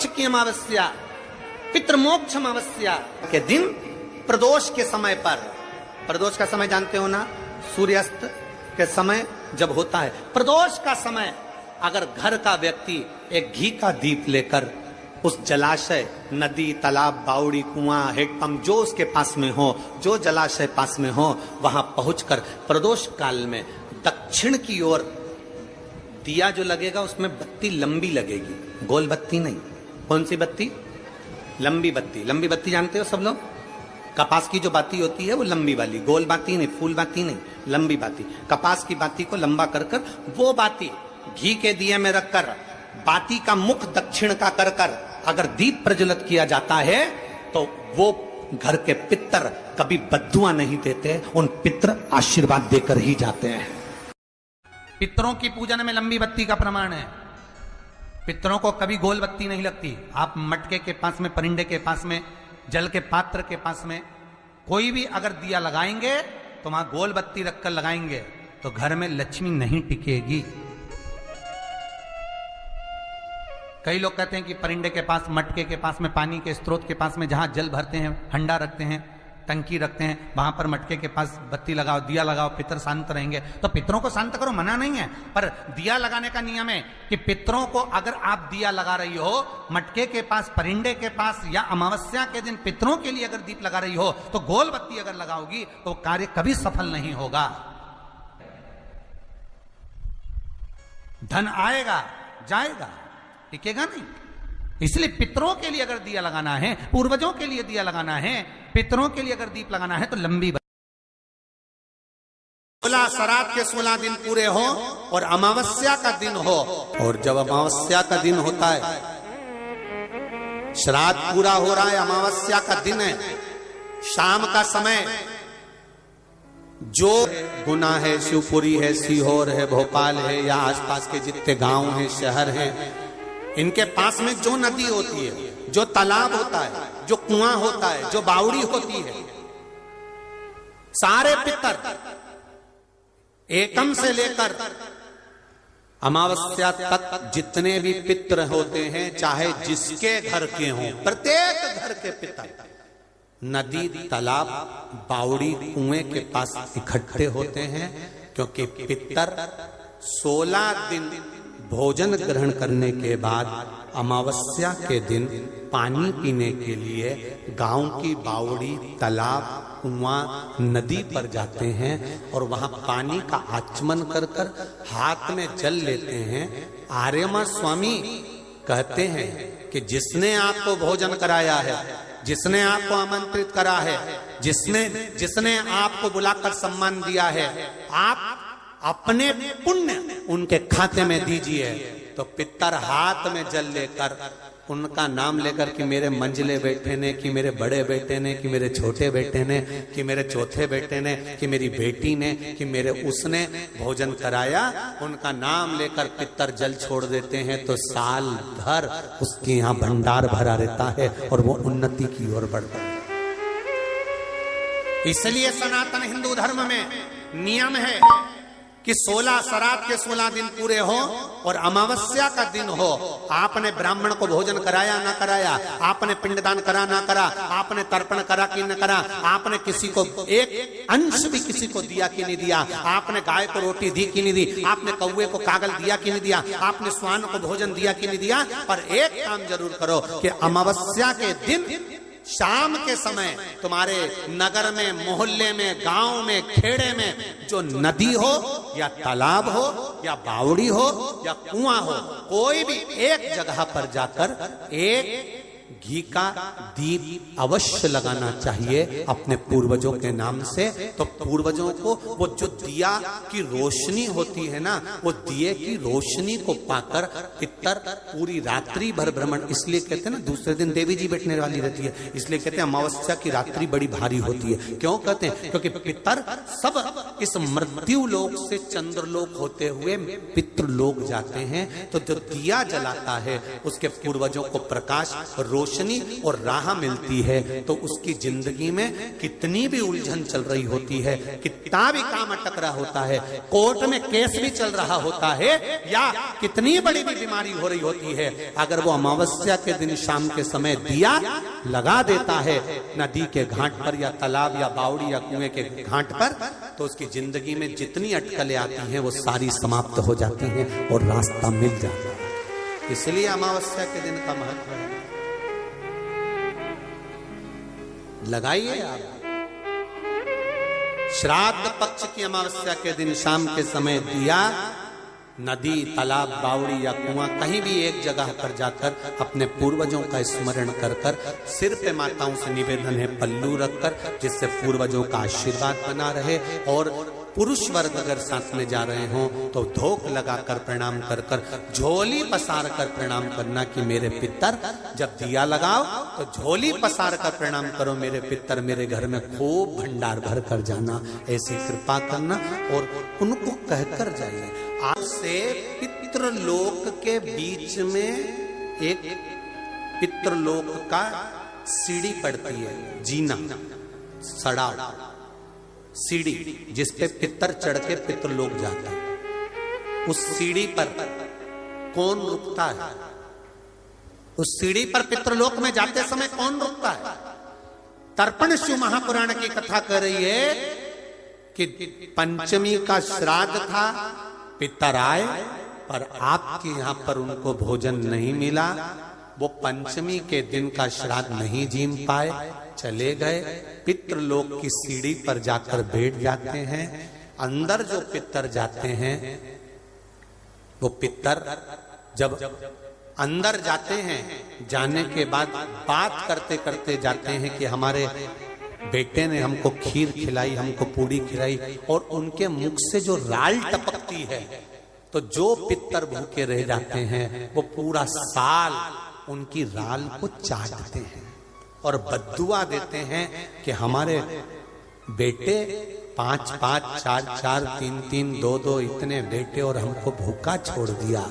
पक्ष की अमावस्या, पितृमोक्ष अमावस्या के दिन प्रदोष के समय पर, प्रदोष का समय जानते हो ना, सूर्यास्त के समय जब होता है प्रदोष का समय, अगर घर का व्यक्ति एक घी का दीप लेकर उस जलाशय, नदी, तालाब, बावड़ी, कुआं, हेडपंप जो उसके पास में हो, जो जलाशय पास में हो, वहां पहुंचकर प्रदोष काल में दक्षिण की ओर दिया जो लगेगा उसमें बत्ती लंबी लगेगी, गोल बत्ती नहीं। कौन सी बत्ती? लंबी बत्ती। लंबी बत्ती जानते हो सब लोग? कपास की जो बाती होती है वो लंबी वाली, गोल बाती नहीं, फूल बाती नहीं, लंबी बाती। कपास की बाती को लंबा कर कर वो बाती घी के दिए में रखकर बाती का मुख दक्षिण का कर कर अगर दीप प्रज्वलित किया जाता है तो वो घर के पितर कभी बद्दुआ नहीं देते, उन पितर आशीर्वाद देकर ही जाते हैं। पितरों की पूजन में लंबी बत्ती का प्रमाण है। पितरों को कभी गोल बत्ती नहीं लगती। आप मटके के पास में, परिंदे के पास में, जल के पात्र के पास में कोई भी अगर दिया लगाएंगे तो वहां गोल बत्ती रखकर लगाएंगे तो घर में लक्ष्मी नहीं टिकेगी। कई लोग कहते हैं कि परिंदे के पास, मटके के पास में, पानी के स्रोत के पास में जहां जल भरते हैं, हंडा रखते हैं, टंकी रखते हैं, वहां पर मटके के पास बत्ती लगाओ, दिया लगाओ, पितर शांत रहेंगे। तो पितरों को शांत करो, मना नहीं है, पर दिया लगाने का नियम है कि पितरों को अगर आप दिया लगा रही हो मटके के पास, परिंदे के पास, या अमावस्या के दिन पितरों के लिए अगर दीप लगा रही हो तो गोल बत्ती अगर लगाओगी तो कार्य कभी सफल नहीं होगा। धन आएगा जाएगा, टिकेगा नहीं। इसलिए पितरों के लिए अगर दिया लगाना है, पूर्वजों के लिए दिया लगाना है, पितरों के लिए अगर दीप लगाना है तो लंबी 16 श्राद्ध के 16 दिन पूरे हो और अमावस्या का दिन हो, और जब अमावस्या का दिन होता है, श्राद्ध पूरा हो रहा है, अमावस्या का दिन है, शाम का समय, जो गुना है, शिवपुरी है, सीहोर है, भोपाल है, या आसपास के जितने गांव हैं, शहर हैं, इनके पास में जो नदी होती है, जो तालाब होता है, जो कुआं होता है, जो बावड़ी होती है, सारे पितर एकम से लेकर अमावस्या तक जितने भी पितर होते हैं, चाहे जिसके घर के हों, प्रत्येक घर के पितर नदी, तालाब, बावड़ी, कुएं के पास इकट्ठे होते हैं, क्योंकि पितर 16 दिन भोजन ग्रहण करने के बाद अमावस्या के दिन पानी पीने के लिए गांव की बावड़ी, तालाब, कुआं, नदी पर जाते हैं और वहां पानी का आचमन कर कर हाथ में जल लेते हैं। आर्यमा स्वामी कहते हैं कि जिसने आपको भोजन कराया है, जिसने आपको आमंत्रित करा है, जिसने आपको बुलाकर सम्मान दिया है, आप अपने पुण्य उनके खाते में दीजिए। तो पितर हाथ में जल लेकर उनका नाम लेकर कि मेरे मंझले बेटे ने, कि मेरे बड़े बेटे ने, कि मेरे छोटे बेटे ने, कि मेरे चौथे बेटे ने, कि मेरी बेटी ने, कि मेरे उसने भोजन कराया, उनका नाम लेकर पितर जल छोड़ देते हैं तो साल भर उसके यहाँ भंडार भरा रहता है और वो उन्नति की ओर बढ़ता है। इसलिए सनातन हिंदू धर्म में नियम है कि 16 श्राद्ध के 16 दिन पूरे हो और अमावस्या का दिन हो, आपने ब्राह्मण को भोजन कराया ना कराया, आपने पिंडदान करा ना करा, आपने तर्पण करा कि न करा, आपने किसी को एक अंश भी किसी को दिया कि नहीं दिया, आपने गाय को रोटी दी कि नहीं दी, आपने कौवे को कागल दिया कि नहीं दिया, आपने स्वान को भोजन दिया कि नहीं दिया, पर एक काम जरूर करो कि अमावस्या के दिन शाम के समय तुम्हारे नगर में, मोहल्ले में, गांव में, खेड़े में जो नदी हो या तालाब हो या बावड़ी हो या कुआं हो, कोई भी एक जगह पर जाकर एक घी का दीप अवश्य लगाना चाहिए अपने पूर्वजों के नाम से। तो पूर्वजों को वो जो दिया की रोशनी होती है ना, वो दिए की रोशनी को पाकर पितर पूरी रात्रि भर भ्रमण, इसलिए कहते हैं ना दूसरे दिन देवी जी बैठने वाली रहती है, इसलिए कहते हैं अमावस्या की रात्रि बड़ी भारी होती है। क्यों कहते हैं? क्योंकि पितर सब इस मृत्यु लोक से चंद्रलोक होते हुए पितृलोक जाते हैं। तो जो दिया जलाता है उसके पूर्वजों को प्रकाश रोशनी और राह मिलती है तो उसकी जिंदगी में कितनी भी उलझन चल रही होती है, कितना भी काम अटक रहा होता है, कोर्ट में केस भी चल रहा होता है, या कितनी बड़ी भी बीमारी हो रही होती है, अगर वो अमावस्या के दिन शाम के समय दिया लगा देता है नदी के घाट पर या तालाब या बावड़ी या कुएं के घाट पर, तो उसकी जिंदगी में जितनी अटकलें आती हैं वो सारी समाप्त हो जाती हैं और रास्ता मिल जाता है। इसलिए अमावस्या के दिन का महत्व है। लगाइए आप। श्राद्ध पक्ष की अमावस्या के दिन शाम के समय दिया नदी, तालाब, बावड़ी या कुआं कहीं भी एक जगह पर जाकर अपने पूर्वजों का स्मरण कर कर सिर पे माताओं से निवेदन है पल्लू रखकर, जिससे पूर्वजों का आशीर्वाद बना रहे। और पुरुष वर्ग अगर साथ में जा रहे हों तो धोख लगाकर प्रणाम कर कर, झोली पसार कर प्रणाम करना कि मेरे पितर, जब दिया लगाओ तो झोली पसार कर प्रणाम करो, मेरे पितर मेरे घर में खूब भंडार भर कर जाना, ऐसी कृपा करना और उनको कहकर जाइए। आज से पितृलोक के बीच में एक पितृलोक का सीढ़ी पड़ती है, जीना, सड़ाव, सीढ़ी जिस पे पितर चढ़ के पितृलोक जाता है। उस सीढ़ी पर कौन रुकता है? उस सीढ़ी पर पितृलोक में जाते समय कौन रुकता है? तर्पण शिव महापुराण की कथा कर रही है कि पंचमी का श्राद्ध था, पितर आए पर आपके यहां पर उनको भोजन नहीं मिला, वो पंचमी के दिन का श्राद्ध नहीं जीम पाए, चले गए। पितृलोक की सीढ़ी पर जाकर बैठ जाते हैं। अंदर जो पितर जाते हैं वो पितर जब अंदर जाते हैं, जाने के बाद बात करते करते जाते हैं कि हमारे बेटे ने हमको खीर खिलाई, हमको पूड़ी खिलाई, और उनके मुख से जो राल टपकती है, तो जो पितर भूखे रह जाते हैं वो पूरा साल उनकी राल को चाटते हैं और बद्दुआ देते हैं कि हमारे बेटे 5-5, 4-4, 3-3, 2-2 इतने बेटे और हमको भूखा छोड़ दिया।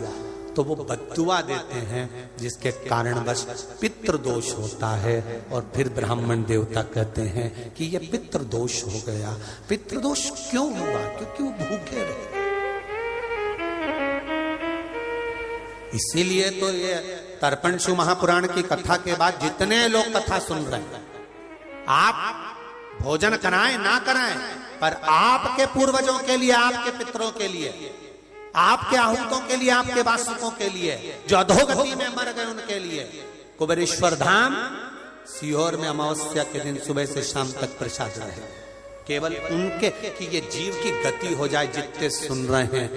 तो वो बद्दुआ देते हैं, जिसके कारणवश पितृदोष होता है। और फिर ब्राह्मण देवता कहते हैं कि ये पितृदोष हो गया। पितृदोष क्यों हुआ? क्योंकि वो भूखे रहे। इसीलिए तो ये तर्पण शिव महापुराण की कथा के बाद जितने लोग कथा सुन रहे हैं, आप भोजन कराएं ना कराएं, पर आपके पूर्वजों के लिए, आपके पितरों के लिए, आपके आहूतों के लिए, आपके वासुकों के लिए, जो अधोगति में मर गए उनके लिए कुबेरेश्वर धाम सीहोर में अमावस्या के दिन सुबह से शाम तक प्रसाद रहे। केवल उनके कि ये जीव की गति हो जाए। जितने सुन रहे हैं,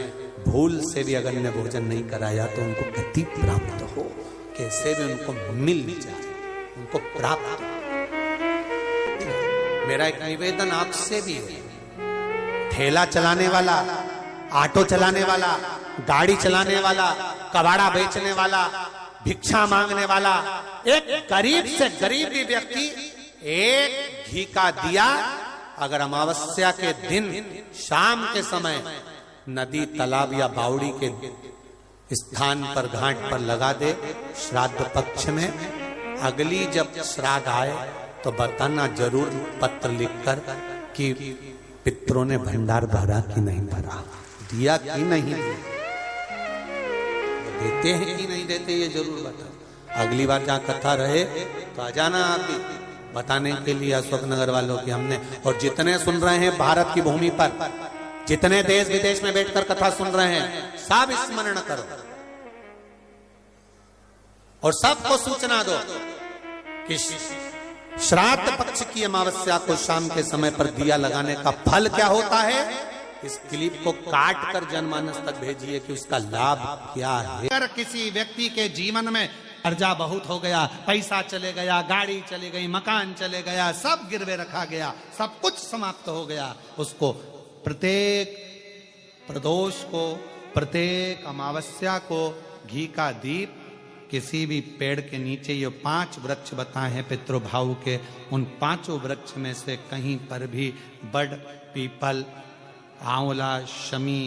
भूल से भी अगर ने भोजन नहीं कराया तो उनको गति प्राप्त हो, कैसे भी उनको मिल जाए, उनको प्राप्त हो। मेरा एक निवेदन आपसे भी है, ठेला चलाने वाला, ऑटो चलाने वाला, गाड़ी चलाने वाला, कबाड़ा बेचने वाला, भिक्षा मांगने वाला, एक गरीब से गरीब भी व्यक्ति एक घी का दिया अगर अमावस्या के दिन शाम के समय नदी, तालाब या बावड़ी के स्थान पर, घाट पर लगा दे श्राद्ध पक्ष में, अगली जब श्राद्ध आए तो बताना जरूर पत्र लिखकर कि पितरों ने भंडार भरा कि नहीं भरा, दिया कि नहीं दिया, देते हैं कि नहीं देते, ये जरूर बता। अगली बार जहाँ कथा रहे तो आ जाना आप भी बताने के लिए अशोकनगर वालों की हमने। और जितने सुन रहे हैं भारत की भूमि पर, जितने देश विदेश में बैठकर कथा सुन रहे हैं, सब स्मरण करो और सबको सूचना दो कि श्राद्ध पक्ष की अमावस्या को शाम के समय पर दिया लगाने का फल क्या होता है। इस क्लिप को काट कर जनमानस तक भेजिए कि उसका लाभ क्या है। अगर किसी व्यक्ति के जीवन में कर्जा बहुत हो गया, पैसा चले गया, गाड़ी चली गई, मकान चले गया, सब गिरवे रखा गया, सब कुछ समाप्त हो गया, उसको प्रत्येक प्रदोष को, प्रत्येक अमावस्या को घी का दीप किसी भी पेड़ के नीचे, ये 5 वृक्ष बताए हैं पितृभाव के, उन 5 वृक्ष में से कहीं पर भी बड़, पीपल, आंवला, शमी,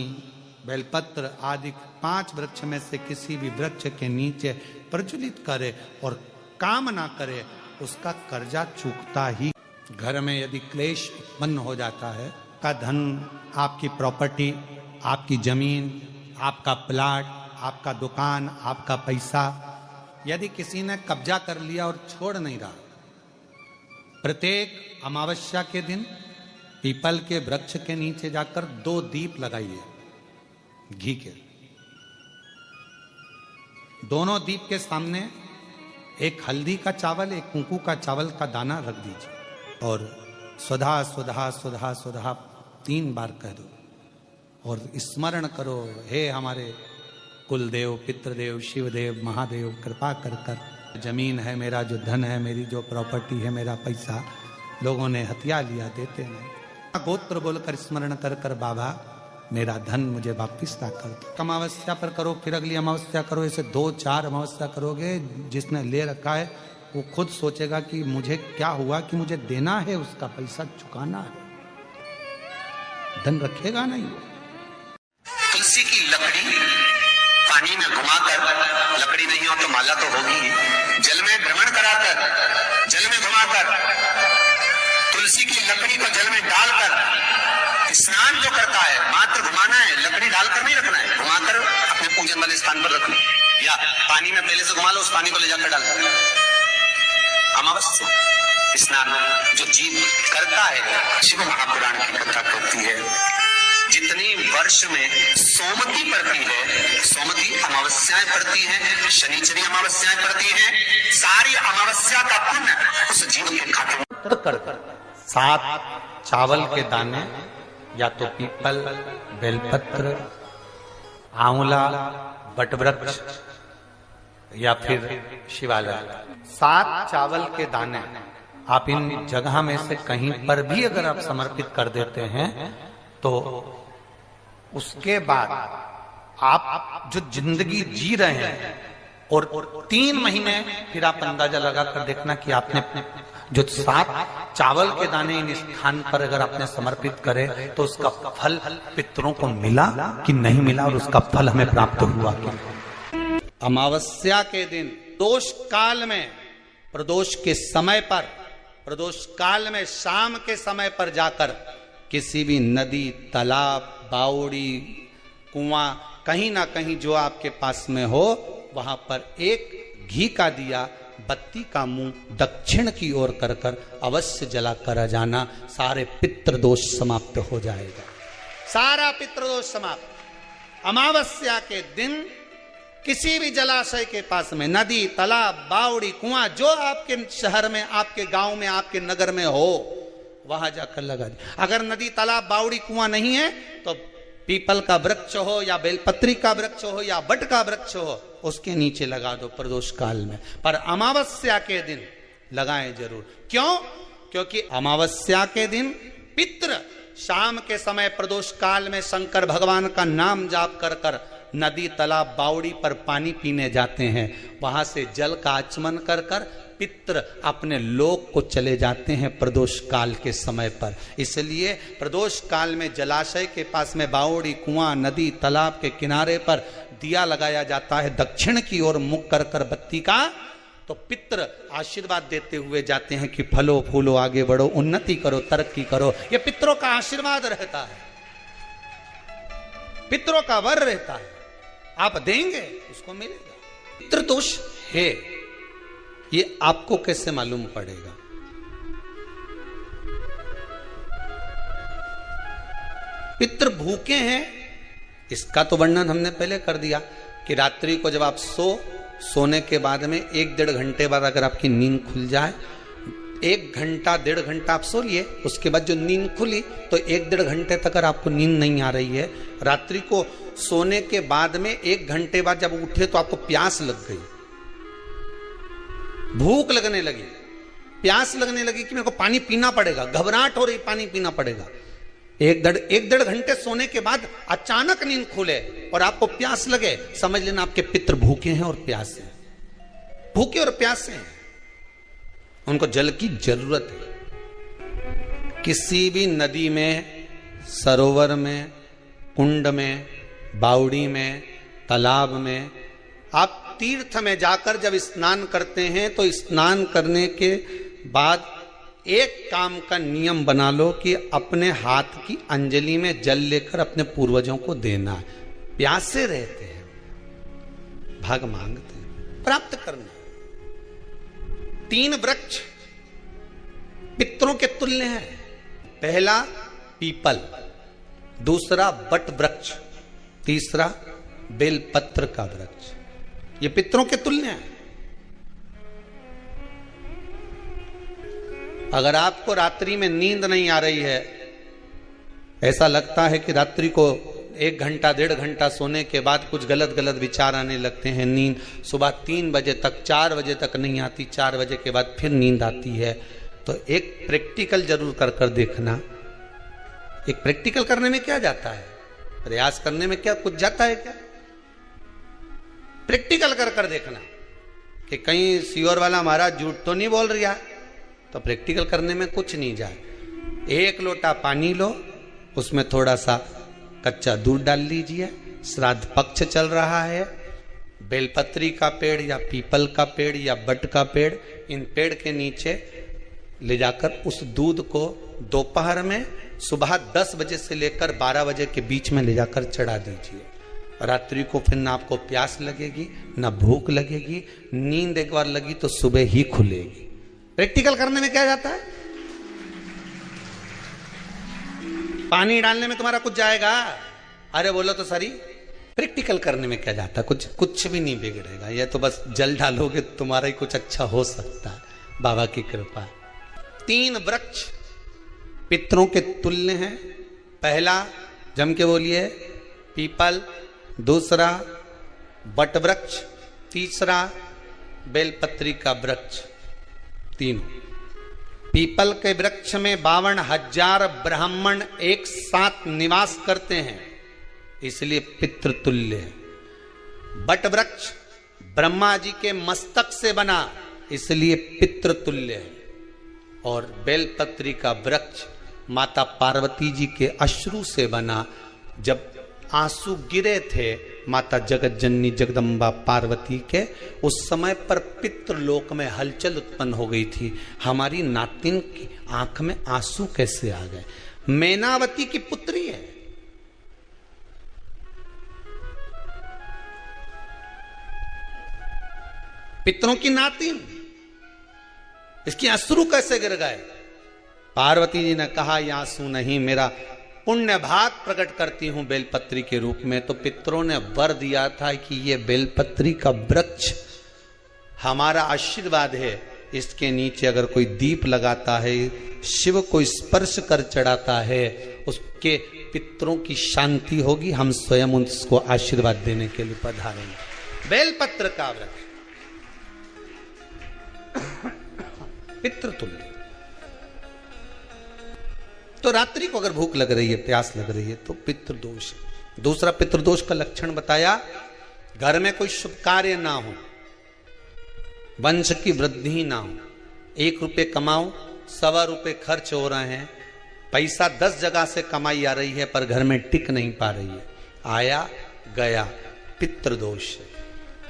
बेलपत्र आदि 5 वृक्ष में से किसी भी वृक्ष के नीचे प्रज्वलित करे और काम ना करे उसका कर्जा चूकता ही। घर में यदि क्लेश उत्पन्न हो जाता है, का धन, आपकी प्रॉपर्टी, आपकी जमीन, आपका प्लाट, आपका दुकान, आपका पैसा, यदि किसी ने कब्जा कर लिया और छोड़ नहीं रहा, प्रत्येक अमावस्या के दिन पीपल के वृक्ष के नीचे जाकर 2 दीप लगाइए घी के। दोनों दीप के सामने एक हल्दी का चावल, एक कुंकू का चावल का दाना रख दीजिए और सुधा सुधा सुधा सुधा 3 बार कह दो और स्मरण करो, हे हमारे कुलदेव, पितृदेव, शिवदेव, महादेव, कृपा कर कर जमीन है, मेरा जो धन है, मेरी जो प्रॉपर्टी है, मेरा पैसा लोगों ने हथिया लिया, देते नहीं। गोत्र बोलकर स्मरण कर कर बाबा मेरा धन मुझे वापिस ला कर दो। अमावस्या पर करो, फिर अगली अमावस्या करो, ऐसे 2-4 अमावस्या करोगे। जिसने ले रखा है वो खुद सोचेगा कि मुझे क्या हुआ, कि मुझे देना है, उसका पैसा चुकाना है, धन रखेगा नहीं। तुलसी की लकड़ी पानी में घुमाकर, लकड़ी नहीं हो तो माला तो होगी, जल में भ्रमण कराकर, जल में घुमाकर, तुलसी की लकड़ी को जल में डालकर स्नान जो करता है, मात्र घुमाना है, लकड़ी डालकर नहीं रखना है, घुमाकर अपने पूजन वाले स्थान पर रखना, या पानी में पहले से घुमा लो, उस पानी को ले जाकर डाल दो। अमावस्या स्नान जो जीव करता है, शिव महापुराण की कथा कहती है, जितनी वर्ष में सोमती पड़ती है, सोमती अमावस्याएं पड़ती हैं, शनिचरी अमावस्याएं पड़ती हैं, सारी अमावस्या का पुण्य उस जीव के खाते में कर 7 चावल के दाने, या तो पीपल, बेलपत्र, आंवला, बटवृक्ष या फिर शिवालय, 7 चावल के दाने आप इन जगह में से कहीं पर भी अगर आप समर्पित कर देते हैं तो उसके बाद आप जो जिंदगी जी रहे हैं और 3 महीने फिर आप अंदाजा लगाकर देखना कि आपने जो 7 चावल के दाने इन स्थान पर अगर आपने समर्पित करे तो उसका फल पितरों को मिला कि नहीं मिला, और उसका फल हमें प्राप्त हुआ कि। अमावस्या के दिन प्रदोष काल में, प्रदोष के समय पर, प्रदोष काल में शाम के समय पर जाकर किसी भी नदी, तालाब, बावड़ी, कुआं, कहीं ना कहीं जो आपके पास में हो, वहां पर एक घी का दिया, बत्ती का मुंह दक्षिण की ओर कर कर अवश्य जला कर जाना, सारे पितृदोष समाप्त हो जाएगा, सारा पितृदोष समाप्त। अमावस्या के दिन किसी भी जलाशय के पास में, नदी, तालाब, बावड़ी, कुआं, जो आपके शहर में, आपके गांव में, आपके नगर में हो, वहां जाकर लगा दे। अगर नदी, तालाब, बावड़ी, कुआं नहीं है तो पीपल का वृक्ष हो या बेलपत्री का वृक्ष हो या बट का वृक्ष हो, उसके नीचे लगा दो प्रदोष काल में। पर अमावस्या के दिन लगाएं जरूर। क्यों? क्योंकि अमावस्या के दिन पितृ शाम के समय प्रदोष काल में शंकर भगवान का नाम जाप कर कर नदी, तालाब, बावड़ी पर पानी पीने जाते हैं, वहां से जल का आचमन कर कर पितृ अपने लोक को चले जाते हैं प्रदोष काल के समय पर। इसलिए प्रदोष काल में जलाशय के पास में, बावड़ी, कुआं, नदी, तालाब के किनारे पर दिया लगाया जाता है, दक्षिण की ओर मुख कर कर बत्ती का, तो पितृ आशीर्वाद देते हुए जाते हैं कि फलो फूलो, आगे बढ़ो, उन्नति करो, तरक्की करो। ये पितरों का आशीर्वाद रहता है, पितरों का वर रहता है, आप देंगे उसको मिलेगा। पितृदोष है, ये आपको कैसे मालूम पड़ेगा? पितृ भूखे हैं, इसका तो वर्णन हमने पहले कर दिया कि रात्रि को जब आप सोने के बाद में 1-1.5 घंटे बाद अगर आपकी नींद खुल जाए, 1 घंटा 1.5 घंटा आप सो लिए, उसके बाद जो नींद खुली तो 1-1.5 घंटे तक अगर आपको नींद नहीं आ रही है, रात्रि को सोने के बाद में 1 घंटे बाद जब उठे तो आपको प्यास लग गई, भूख लगने लगी, प्यास लगने लगी कि मेरे को पानी पीना पड़ेगा, घबराहट हो रही, पानी पीना पड़ेगा। 1-1.5 घंटे सोने के बाद अचानक नींद खुले और आपको प्यास लगे, समझ लेना आपके पितृ भूखे हैं और प्यासे हैं, भूखे और प्यासे हैं, उनको जल की जरूरत है। किसी भी नदी में, सरोवर में, कुंड में, बावड़ी में, तालाब में आप तीर्थ में जाकर जब स्नान करते हैं तो स्नान करने के बाद एक काम का नियम बना लो कि अपने हाथ की अंजलि में जल लेकर अपने पूर्वजों को देना है। प्यासे रहते हैं, भाग मांगते हैं, प्राप्त करना। 3 वृक्ष पितरों के तुल्य हैं। पहला पीपल, दूसरा बट वृक्ष, तीसरा बेलपत्र का वृक्ष। ये पितरों के तुल्य हैं। अगर आपको रात्रि में नींद नहीं आ रही है, ऐसा लगता है कि रात्रि को 1 घंटा 1.5 घंटा सोने के बाद कुछ गलत गलत विचार आने लगते हैं, नींद सुबह 3 बजे तक 4 बजे तक नहीं आती, 4 बजे के बाद फिर नींद आती है, तो एक प्रैक्टिकल जरूर कर देखना। एक प्रैक्टिकल करने में क्या जाता है, प्रयास करने में क्या कुछ जाता है क्या? प्रैक्टिकल कर देखना कि कहीं सीओर वाला महाराज झूठ तो नहीं बोल रहा, तो प्रैक्टिकल करने में कुछ नहीं जाए। 1 लोटा पानी लो, उसमें थोड़ा सा कच्चा दूध डाल लीजिए, श्राद्ध पक्ष चल रहा है, बेलपत्री का पेड़ या पीपल का पेड़ या बट का पेड़, इन पेड़ के नीचे ले जाकर उस दूध को दोपहर में सुबह 10 बजे से लेकर 12 बजे के बीच में ले जाकर चढ़ा दीजिए। रात्रि को फिर ना आपको प्यास लगेगी, ना भूख लगेगी, नींद एक बार लगी तो सुबह ही खुलेगी। प्रैक्टिकल करने में क्या जाता है? पानी डालने में तुम्हारा कुछ जाएगा? अरे बोलो तो सरी, प्रैक्टिकल करने में क्या जाता है? कुछ भी नहीं बिगड़ेगा। ये तो बस जल डालोगे तुम्हारा ही कुछ अच्छा हो सकता है, बाबा की कृपा। 3 वृक्ष पितरों के तुल्य हैं। पहला जम के बोलिए पीपल, दूसरा बट वृक्ष, तीसरा बेलपत्री का वृक्ष। 3 पीपल के वृक्ष में 52,000 ब्राह्मण एक साथ निवास करते हैं, इसलिए पितृतुल्य है। बट वृक्ष ब्रह्मा जी के मस्तक से बना, इसलिए पितृतुल्य है। और बेलपत्री का वृक्ष माता पार्वती जी के अश्रु से बना। जब आंसू गिरे थे माता जगत जननी जगदम्बा पार्वती के, उस समय पर पितृलोक में हलचल उत्पन्न हो गई थी। हमारी नातिन की आंख में आंसू कैसे आ गए? मैनावती की पुत्री है। पितरों की नातिन, इसकी अश्रु कैसे गिर गए? पार्वती जी ने कहा ये आंसू नहीं, मेरा पुण्य भाग प्रकट करती हूं बेलपत्री के रूप में। तो पितरों ने वर दिया था कि ये बेलपत्री का वृक्ष हमारा आशीर्वाद है, इसके नीचे अगर कोई दीप लगाता है, शिव को स्पर्श कर चढ़ाता है, उसके पितरों की शांति होगी। हम स्वयं उसको आशीर्वाद देने के लिए पधारेंगे। बेलपत्र का वृक्ष पितृतुल्य। तो रात्रि को अगर भूख लग रही है, प्यास लग रही है, तो पितृदोष। दूसरा पितृदोष का लक्षण बताया, घर में कोई शुभ कार्य ना हो, वंश की वृद्धि ना हो। 1 रुपये कमाओ, 1.25 रुपये खर्च हो रहे हैं, पैसा 10 जगह से कमाई आ रही है पर घर में टिक नहीं पा रही है, आया गया, पितृदोष।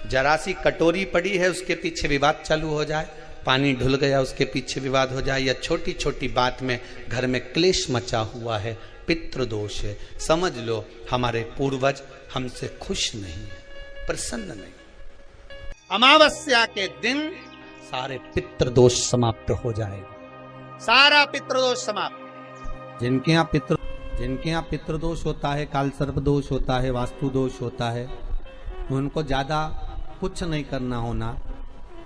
जरा सी कटोरी पड़ी है, उसके पीछे विवाद चालू हो जाए, पानी ढुल गया उसके पीछे विवाद हो जाए, या छोटी छोटी बात में घर में क्लेश मचा हुआ है, पितृदोष है। समझ लो हमारे पूर्वज हमसे खुश नहीं है, प्रसन्न नहीं। अमावस्या के दिन सारे पितृदोष समाप्त हो जाएगा, सारा पितृदोष समाप्त। जिनके यहाँ पितृदोष होता है, काल सर्प दोष होता है, वास्तु दोष होता है, उनको ज्यादा कुछ नहीं करना होना।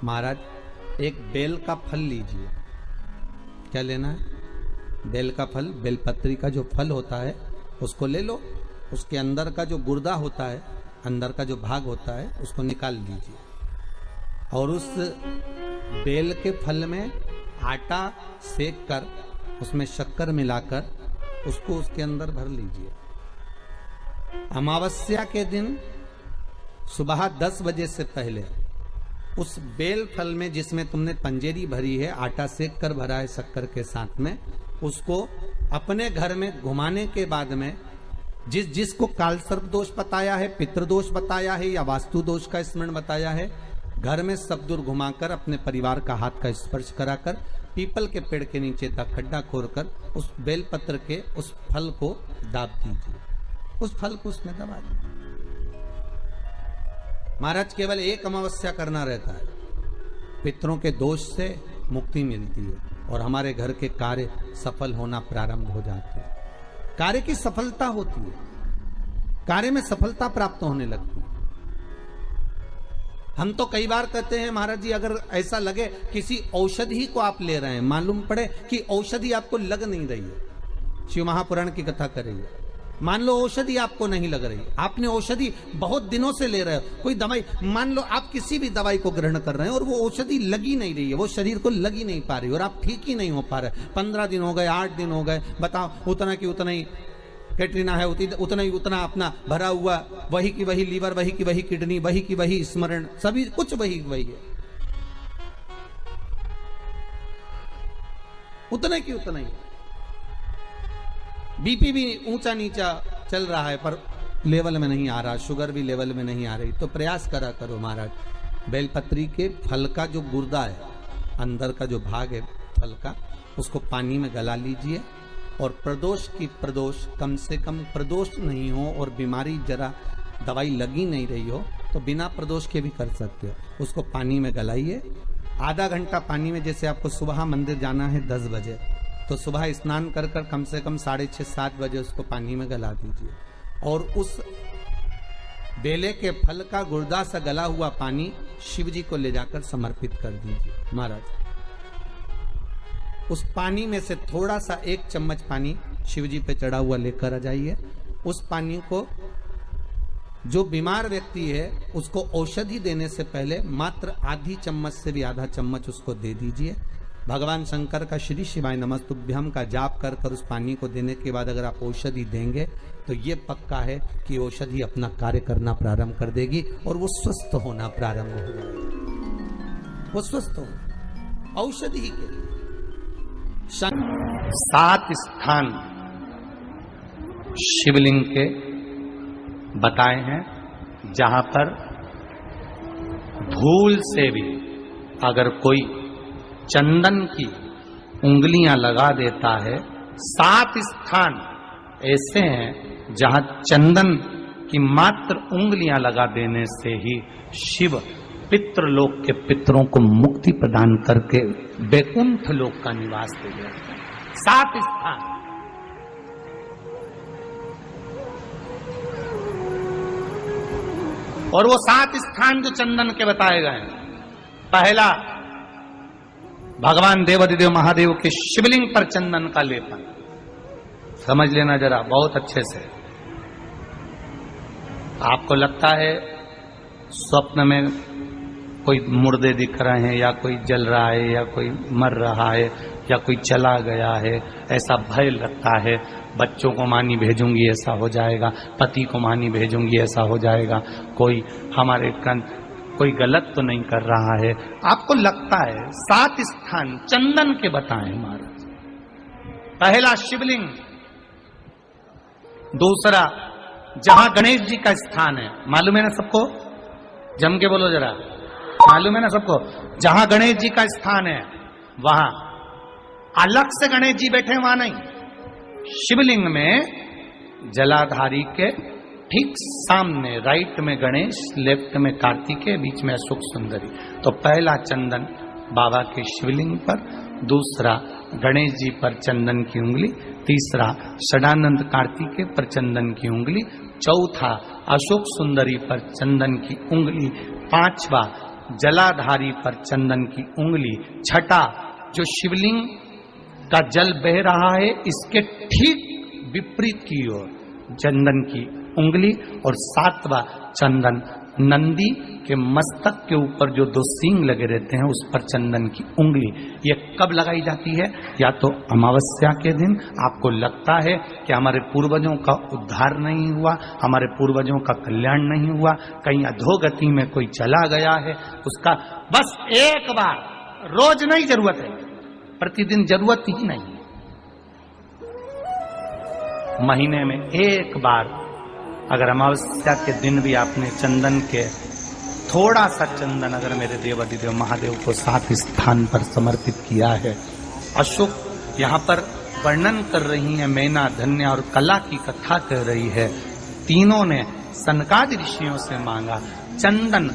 महाराज एक बेल का फल लीजिए। क्या लेना है? बेल का फल, बेलपत्री का जो फल होता है उसको ले लो, उसके अंदर का जो गुर्दा होता है, अंदर का जो भाग होता है, उसको निकाल लीजिए और उस बेल के फल में आटा सेक कर उसमें शक्कर मिलाकर उसको उसके अंदर भर लीजिए। अमावस्या के दिन सुबह 10 बजे से पहले उस बेल फल में, जिसमें तुमने पंजेरी भरी है, आटा सेक कर भरा है शक्कर के साथ में, उसको अपने घर में घुमाने के बाद में जिसको काल सर्प दोष बताया है, पितृदोष बताया है या वास्तु दोष का स्मरण बताया है, घर में सब दूर घुमाकर अपने परिवार का हाथ का स्पर्श कराकर पीपल के पेड़ के नीचे तक खड्डा खोदकर उस बेलपत्र के उस फल को दाब दीजिए, उस फल को उसमें दबा दीजिए। महाराज केवल एक अमावस्या करना रहता है, पितरों के दोष से मुक्ति मिलती है और हमारे घर के कार्य सफल होना प्रारंभ हो जाते हैं। कार्य की सफलता होती है, कार्य में सफलता प्राप्त होने लगती है। हम तो कई बार कहते हैं महाराज जी, अगर ऐसा लगे किसी औषधि को आप ले रहे हैं, मालूम पड़े कि औषधि आपको लग नहीं रही है, शिव महापुराण की कथा कर रही है, मान लो औषधि आपको नहीं लग रही, आपने औषधि बहुत दिनों से ले रहे हो, कोई दवाई, मान लो आप किसी भी दवाई को ग्रहण कर रहे हैं और वो औषधि लगी नहीं रही है, वो शरीर को लगी नहीं पा रही और आप ठीक ही नहीं हो पा रहे, 15 दिन हो गए, 8 दिन हो गए, बताओ, उतना की उतना ही कैटरीना है, उतना ही उतना अपना भरा हुआ, वही की वही लीवर, वही की वही किडनी, वही की वही स्मरण, सभी कुछ वही वही है, उतना की उतना ही। बीपी भी ऊंचा नीचा चल रहा है पर लेवल में नहीं आ रहा, शुगर भी लेवल में नहीं आ रही, तो प्रयास करा करो महाराज, बेलपत्री के फल का जो गुर्दा है, अंदर का जो भाग है फल का, उसको पानी में गला लीजिए और प्रदोष की प्रदोष, कम से कम प्रदोष नहीं हो और बीमारी जरा दवाई लगी नहीं रही हो तो बिना प्रदोष के भी कर सकते हो, उसको पानी में गलाइए, आधा घंटा पानी में, जैसे आपको सुबह मंदिर जाना है 10 बजे, तो सुबह स्नान कर कर कम से कम 6:30-7 बजे उसको पानी में गला दीजिए और उस बेले के फल का गुर्दा सा गला हुआ पानी शिव जी को ले जाकर समर्पित कर दीजिए। महाराज उस पानी में से थोड़ा सा 1 चम्मच पानी शिव जी पे चढ़ा हुआ लेकर आ जाइए, उस पानी को जो बीमार व्यक्ति है उसको औषधि देने से पहले मात्र आधी चम्मच से भी आधा चम्मच उसको दे दीजिए। भगवान शंकर का श्री शिवाय नमस्तुभ्यम का जाप कर कर उस पानी को देने के बाद अगर आप औषधि देंगे तो ये पक्का है कि औषधि अपना कार्य करना प्रारंभ कर देगी और वो स्वस्थ होना प्रारंभ हो जाएगी, वो स्वस्थ हो औषधि के। 7 स्थान शिवलिंग के बताए हैं जहां पर भूल से भी अगर कोई चंदन की उंगलियां लगा देता है, 7 स्थान ऐसे हैं जहां चंदन की मात्र उंगलियां लगा देने से ही शिव पितृलोक के पितरों को मुक्ति प्रदान करके वैकुंठ लोक का निवास दे देते हैं। 7 स्थान और वो 7 स्थान जो चंदन के बताए गए हैं, पहला भगवान देवाधिदेव महादेव के शिवलिंग पर चंदन का लेपन, समझ लेना जरा बहुत अच्छे से। आपको लगता है स्वप्न में कोई मुर्दे दिख रहे हैं या कोई जल रहा है या कोई मर रहा है या कोई चला गया है, ऐसा भय लगता है, बच्चों को मानी भेजूंगी ऐसा हो जाएगा, पति को मानी भेजूंगी ऐसा हो जाएगा, कोई हमारे कोई गलत तो नहीं कर रहा है, आपको लगता है। 7 स्थान चंदन के बताएं महाराज। पहला शिवलिंग, दूसरा जहां गणेश जी का स्थान है, मालूम है ना सबको, जम के बोलो जरा, मालूम है ना सबको, जहां गणेश जी का स्थान है वहां अलग से गणेश जी बैठे, वहां नहीं, शिवलिंग में जलाधारी के ठीक सामने, राइट में गणेश, लेफ्ट में कार्तिकेय, बीच में अशोक सुंदरी। तो पहला चंदन बाबा के शिवलिंग पर, दूसरा गणेश जी पर चंदन की उंगली, तीसरा षडानंद कार्तिकेय पर चंदन की उंगली, चौथा अशोक सुंदरी पर चंदन की उंगली, पांचवा जलाधारी पर चंदन की उंगली, छठा जो शिवलिंग का जल बह रहा है इसके ठीक विपरीत की ओर चंदन की उंगली, और 7वां चंदन नंदी के मस्तक के ऊपर जो 2 सींग लगे रहते हैं उस पर चंदन की उंगली। ये कब लगाई जाती है? या तो अमावस्या के दिन आपको लगता है कि हमारे पूर्वजों का उद्धार नहीं हुआ, हमारे पूर्वजों का कल्याण नहीं हुआ, कहीं अधोगति में कोई चला गया है, उसका बस एक बार, रोज नहीं जरूरत है, प्रतिदिन जरूरत ही नहीं, महीने में एक बार अगर अमावस्या के दिन भी आपने चंदन के थोड़ा सा चंदन अगर मेरे देवाधिदेव महादेव को 7 स्थान पर समर्पित किया है। अशोक यहाँ पर वर्णन कर रही है, मैना, धन्य और कला की कथा कह रही है। तीनों ने सनकादि ऋषियों से मांगा। चंदन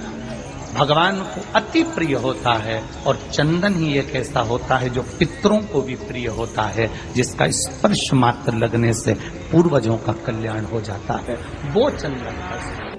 भगवान को अति प्रिय होता है और चंदन ही एक ऐसा होता है जो पितरों को भी प्रिय होता है, जिसका स्पर्श मात्र लगने से पूर्वजों का कल्याण हो जाता है। वो चंदन का